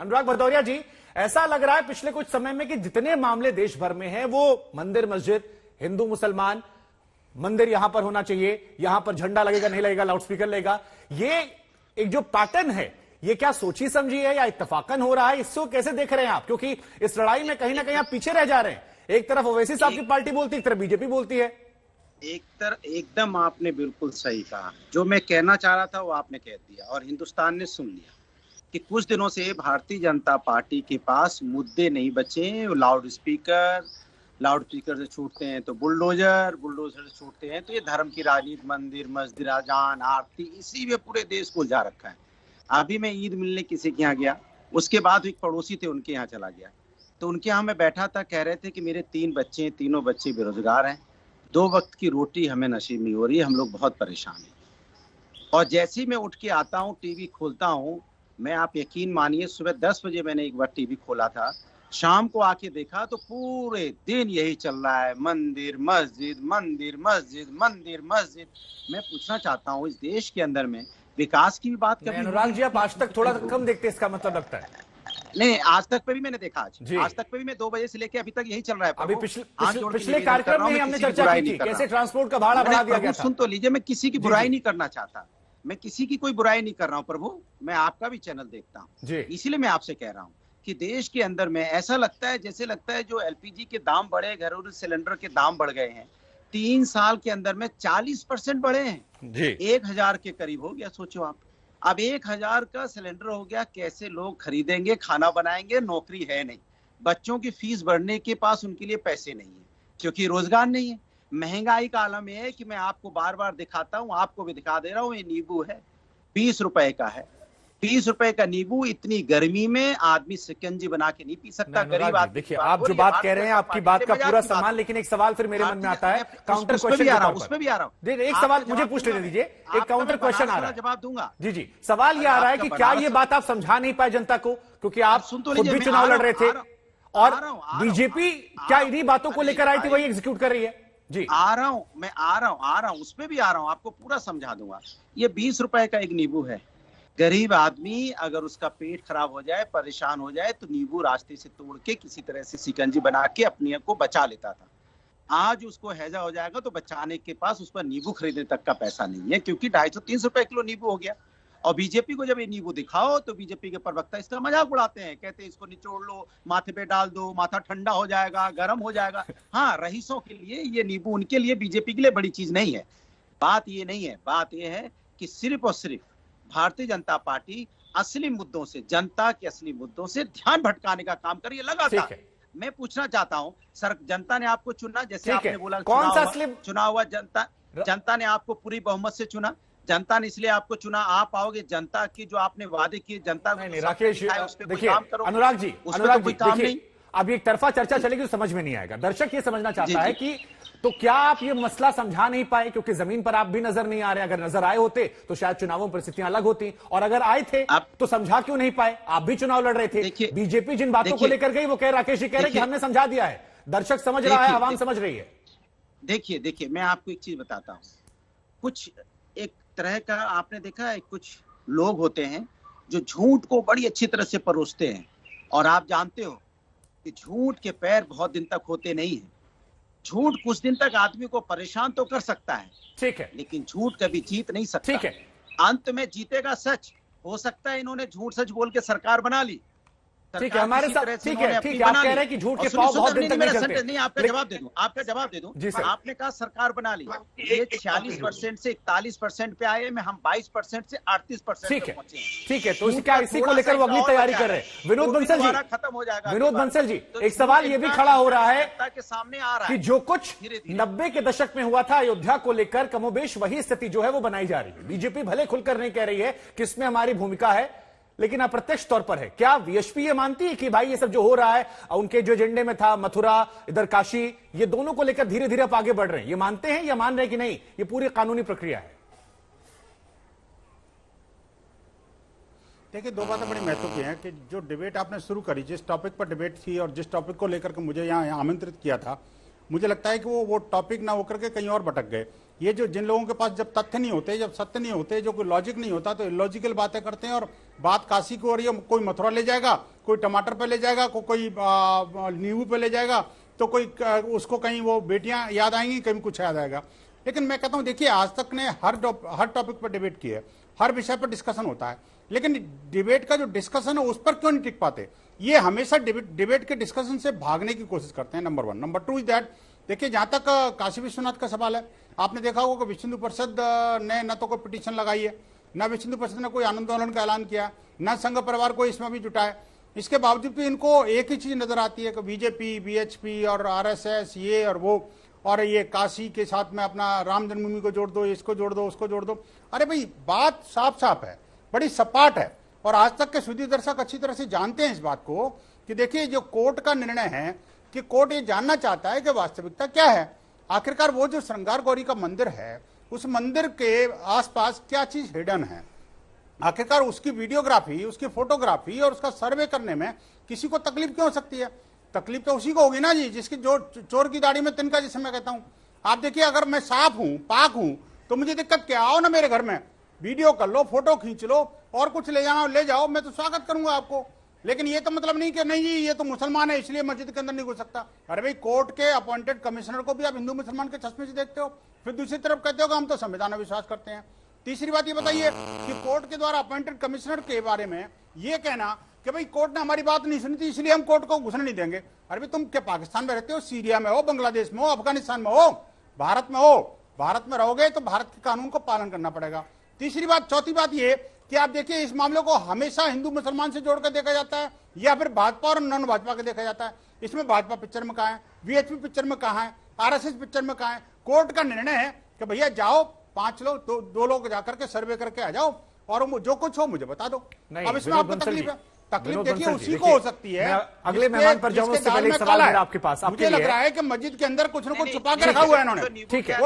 अनुराग भदौरिया जी, ऐसा लग रहा है पिछले कुछ समय में कि जितने मामले देश भर में हैं वो मंदिर मस्जिद, हिंदू मुसलमान, मंदिर यहां पर होना चाहिए, यहां पर झंडा लगेगा नहीं लगेगा, लाउडस्पीकर लगेगा, ये एक जो पैटर्न है ये क्या सोची समझी है या इत्तफाकन हो रहा है? इसको कैसे देख रहे हैं आप? क्योंकि इस लड़ाई में कहीं ना कहीं आप पीछे रह जा रहे हैं। एक तरफ ओवैसी साहब की पार्टी बोलती है, एक तरफ बीजेपी बोलती है। एकदम आपने बिल्कुल सही कहा। जो मैं कहना चाह रहा था वो आपने कह दिया और हिंदुस्तान ने सुन लिया कि कुछ दिनों से भारतीय जनता पार्टी के पास मुद्दे नहीं बचे। लाउड स्पीकर से छूटते हैं तो बुलडोजर से छूटते हैं तो ये धर्म की राजनीति, मंदिर मस्जिद, अजान, आरती, इसी में पूरे देश को उलझा रखा है। अभी मैं ईद मिलने किसी के यहाँ गया, उसके बाद एक पड़ोसी थे उनके यहाँ चला गया, तो उनके यहाँ मैं बैठा था, कह रहे थे कि मेरे 3 बच्चे, तीनों बच्चे बेरोजगार हैं, 2 वक्त की रोटी हमें नसीब नहीं हो रही है, हम लोग बहुत परेशान हैं। और जैसे ही मैं उठ के आता हूँ, टीवी खोलता हूँ, मैं आप यकीन मानिए सुबह 10 बजे मैंने एक बार टीवी खोला था, शाम को आके देखा तो पूरे दिन यही चल रहा है, मंदिर मस्जिद, मंदिर मस्जिद, मंदिर मस्जिद। मैं पूछना चाहता हूँ इस देश के अंदर में विकास की भी बात कभी? अनुराग जी, आप आज तक थोड़ा कम देखते हैं, इसका मतलब लगता है। नहीं, आज तक पे भी मैंने देखा, आज तक पे भी मैं 2 बजे से लेके अभी तक यही चल रहा है। अभी पिछले कार्यक्रम में हमने चर्चा की थी कैसे ट्रांसपोर्ट का भाड़ा बढ़ा दिया गया था। सुन तो लीजिए, मैं किसी की बुराई नहीं करना चाहता, मैं किसी की कोई बुराई नहीं कर रहा हूँ प्रभु, मैं आपका भी चैनल देखता हूँ, इसीलिए मैं आपसे कह रहा हूँ कि देश के अंदर में ऐसा लगता है जैसे लगता है जो एलपीजी के दाम बढ़े, घरेलू सिलेंडर के दाम बढ़ गए हैं, 3 साल के अंदर में 40% बढ़े हैं। 1000 के करीब हो गया, सोचो आप। अब 1000 का सिलेंडर हो गया, कैसे लोग खरीदेंगे, खाना बनाएंगे? नौकरी है नहीं, बच्चों की फीस भरने के पास उनके लिए पैसे नहीं है क्योंकि रोजगार नहीं है। महंगाई का आलम यह है कि मैं आपको बार बार दिखाता हूँ, आपको भी दिखा दे रहा हूँ, ये नींबू है 20 रुपए का है। 20 रुपए का नींबू, इतनी गर्मी में आदमी शिकंजी बना के नहीं पी सकता, गरीब आदमी। देखिए, आप जो बात कह रहे हैं आपकी बात का पूरा सम्मान, लेकिन एक सवाल फिर मेरे मन में आता है, काउंटर क्वेश्चन उसमें भी आ रहा हूँ। एक सवाल मुझे पूछ लेने दीजिए, एक काउंटर क्वेश्चन आ रहा है, जवाब दूंगा। जी, सवाल ये आ रहा है कि क्या ये बात आप समझा नहीं पाए जनता को, क्योंकि आप खुद भी चुनाव लड़ रहे थे और बीजेपी क्या इन्हीं बातों को लेकर आई थी वही एग्जीक्यूट कर रही है? जी, आ रहा हूं, उसमें भी आ रहा हूं, आपको पूरा समझा दूंगा। ये 20 रुपए का एक नींबू है। गरीब आदमी अगर उसका पेट खराब हो जाए, परेशान हो जाए, तो नींबू रास्ते से तोड़ के किसी तरह से शिकंजी बना के अपने को बचा लेता था। आज उसको हैजा हो जाएगा तो बचाने के पास उस पर नींबू खरीदने तक का पैसा नहीं है, क्योंकि 250-300 रुपए किलो नींबू हो गया। और बीजेपी को जब ये नींबू दिखाओ तो बीजेपी के प्रवक्ता इसका मजाक उड़ाते हैं, कहते हैं इसको निचोड़ लो, माथे पे डाल दो, माथा ठंडा हो जाएगा, गर्म हो जाएगा। हाँ, रईसों के लिए ये नींबू, उनके लिए, बीजेपी के लिए बड़ी चीज नहीं है। बात ये नहीं है, बात ये है कि सिर्फ और सिर्फ भारतीय जनता पार्टी असली मुद्दों से, जनता के असली मुद्दों से ध्यान भटकाने का काम कर रही है लगातार। मैं पूछना चाहता हूं, सर, जनता ने आपको चुना, जैसे आपने बोला कौन सा चुना हुआ, जनता ने आपको पूरी बहुमत से चुना, जनता ने इसलिए आपको चुना। आप आओगे, जनता की जो आपने वादे किए, जनता को राकेश, देखिए अनुराग जी, देखिए अब एक तरफा चर्चा चलेगी तो समझ में नहीं आएगा। दर्शक ये समझना चाहता है कि तो क्या आप ये मसला समझा नहीं पाए, क्योंकि जमीन पर आप भी नजर नहीं आ रहे। अगर नजर आए होते तो शायद चुनावों में परिस्थितियां अलग होती, और अगर आए थे तो समझा क्यों नहीं पाए? आप भी चुनाव लड़ रहे थे। बीजेपी जिन बातों को लेकर गई वो राकेश जी कह रहे हैं कि हमने समझा दिया है, दर्शक समझ रहा है, आवाम समझ रही है। देखिए मैं आपको एक चीज बताता हूं। कुछ एक तरह का आपने देखा है, कुछ लोग होते हैं जो झूठ को बड़ी अच्छी तरह से परोसते हैं, और आप जानते हो कि झूठ के पैर बहुत दिन तक होते नहीं है। झूठ कुछ दिन तक आदमी को परेशान तो कर सकता है, ठीक है, लेकिन झूठ कभी जीत नहीं सकता। ठीक है, अंत में जीतेगा सच। हो सकता है इन्होंने झूठ सच बोल के सरकार बना ली, ठीक है, हमारे साथ, ठीक है, आप कह रहे हैं कि झूठ के पांव बहुत दिन तक नहीं चलते। नहीं, आपका जवाब दे दूं, जी सर। आपने कहा सरकार बना ली, ये 46% से 41% पे आए, में हम 22% से 38% पे पहुंचे। ठीक है, तो इसी को लेकर वो अगली तैयारी कर रहे हैं। विनोद बंसल जी, खत्म हो जाएगा। विनोद बंसल जी, एक सवाल ये भी खड़ा हो रहा है के सामने आ रहा है कि जो कुछ 90 के दशक में हुआ था अयोध्या को लेकर, कमोबेश वही स्थिति जो है वो बनाई जा रही है। बीजेपी भले खुलकर नहीं कह रही है कि इसमें हमारी भूमिका है, लेकिन अप्रत्यक्ष तौर पर है। क्या वीएचपी ये मानती है कि भाई ये सब जो हो रहा है, उनके जो एजेंडे में था, मथुरा, इधर काशी, ये दोनों को लेकर धीरे धीरे आप आगे बढ़ रहे हैं, ये मानते हैं या मान रहे हैं कि नहीं ये पूरी कानूनी प्रक्रिया है? देखिए, 2 बातें बड़ी महत्व की हैं कि जो डिबेट आपने शुरू करी, जिस टॉपिक पर डिबेट थी और जिस टॉपिक को लेकर के मुझे यहाँ आमंत्रित किया था, मुझे लगता है कि वो टॉपिक ना होकर के कहीं और भटक गए। ये जो जिन लोगों के पास जब तथ्य नहीं होते, जब सत्य नहीं होते, जो कोई लॉजिक नहीं होता, तो इलॉजिकल बातें करते हैं और बात काशी को, और ये कोई मथुरा ले जाएगा कोई टमाटर पे ले जाएगा, कोई नींबू पे ले जाएगा, तो कोई उसको कहीं वो बेटियां याद आएंगी, कहीं कुछ याद आएगा। लेकिन मैं कहता हूं देखिए, आज तक ने हर टॉपिक पर डिबेट की है, हर विषय पर डिस्कशन होता है, लेकिन डिबेट का जो डिस्कशन है उस पर क्यों नहीं टिक पाते? ये हमेशा डिबेट के डिस्कशन से भागने की कोशिश करते हैं, नंबर 1। नंबर 2 इज दैट, देखिए जहां तक काशी विश्वनाथ का सवाल है, आपने देखा होगा कि विश्व हिंदू परिषद ने न तो कोई पिटीशन लगाई है, न विश्व हिंदू परिषद ने कोई आंदोलन का ऐलान किया, न संघ परिवार को इसमें भी जुटा है। इसके बावजूद भी इनको एक ही चीज नजर आती है कि बीजेपी, बीएचपी और आरएसएस ये और वो, और ये काशी के साथ में अपना राम जन्मभूमि को जोड़ दो, इसको जोड़ दो, उसको जोड़ दो। अरे भाई, बात साफ साफ है, बड़ी सपाट है, और आज तक के सुधी दर्शक अच्छी तरह से जानते हैं इस बात को कि देखिए जो कोर्ट का निर्णय है कि कोर्ट ये जानना चाहता है कि वास्तविकता क्या है। आखिरकार वो जो श्रृंगार गौरी का मंदिर है, उस मंदिर के आसपास क्या चीज हिडन है, आखिरकार उसकी वीडियोग्राफी, उसकी फोटोग्राफी और उसका सर्वे करने में किसी को तकलीफ क्यों हो सकती है? तकलीफ तो उसी को होगी ना जी, जिसकी जो चोर की दाढ़ी में तिनका, जिसे मैं कहता हूं। आप देखिए, अगर मैं साफ हूं, पाक हूं, तो मुझे दिक्कत क्या? आओ ना मेरे घर में, वीडियो कर लो, फोटो खींच लो, और कुछ ले जाना ले जाओ, मैं तो स्वागत करूंगा आपको। लेकिन ये तो मतलब नहीं कि नहीं जी ये तो मुसलमान है इसलिए मस्जिद के अंदर नहीं घुस सकता। अरे भाई, कोर्ट के अपॉइंटेड कमिश्नर को भी आप हिंदू मुसलमान के चश्मे से देखते हो, फिर दूसरी तरफ कहते हो कि हम तो संविधान में विश्वास करते हैं। तीसरी बात ये बताइए कि कोर्ट के द्वारा अपॉइंटेड कमिश्नर के बारे में ये कहना कि भाई कोर्ट ने हमारी बात नहीं सुनी थी इसलिए हम कोर्ट को घुसने नहीं देंगे। अरे भाई, तुम क्या पाकिस्तान में रहते हो, सीरिया में हो, बांग्लादेश में हो, अफगानिस्तान में हो, भारत में हो, भारत में रहोगे तो भारत के कानून को पालन करना पड़ेगा। तीसरी बात, चौथी बात ये कि आप देखिए, इस मामले को हमेशा हिंदू मुसलमान से जोड़कर देखा जाता है या फिर भाजपा और नॉन भाजपा के देखा जाता है। इसमें भाजपा पिक्चर में कहा है, वीएचपी पिक्चर में कहा है, आरएसएस पिक्चर में कहा है। कोर्ट का निर्णय है कि भैया जाओ, 5 लोग, 2 लोग जाकर के सर्वे करके आ जाओ, और जो कुछ हो मुझे बता दो। अब इसमें आपको तकलीफ है, तकलीफ देखिए उसी को हो सकती है। अगले मेहमान पर जाऊं उससे पहले एक सवाल मेरा आपके पास, मुझे लग रहा है कि मस्जिद के अंदर कुछ न कुछ छुपा के रखा हुआ है इन्होंने। ठीक है,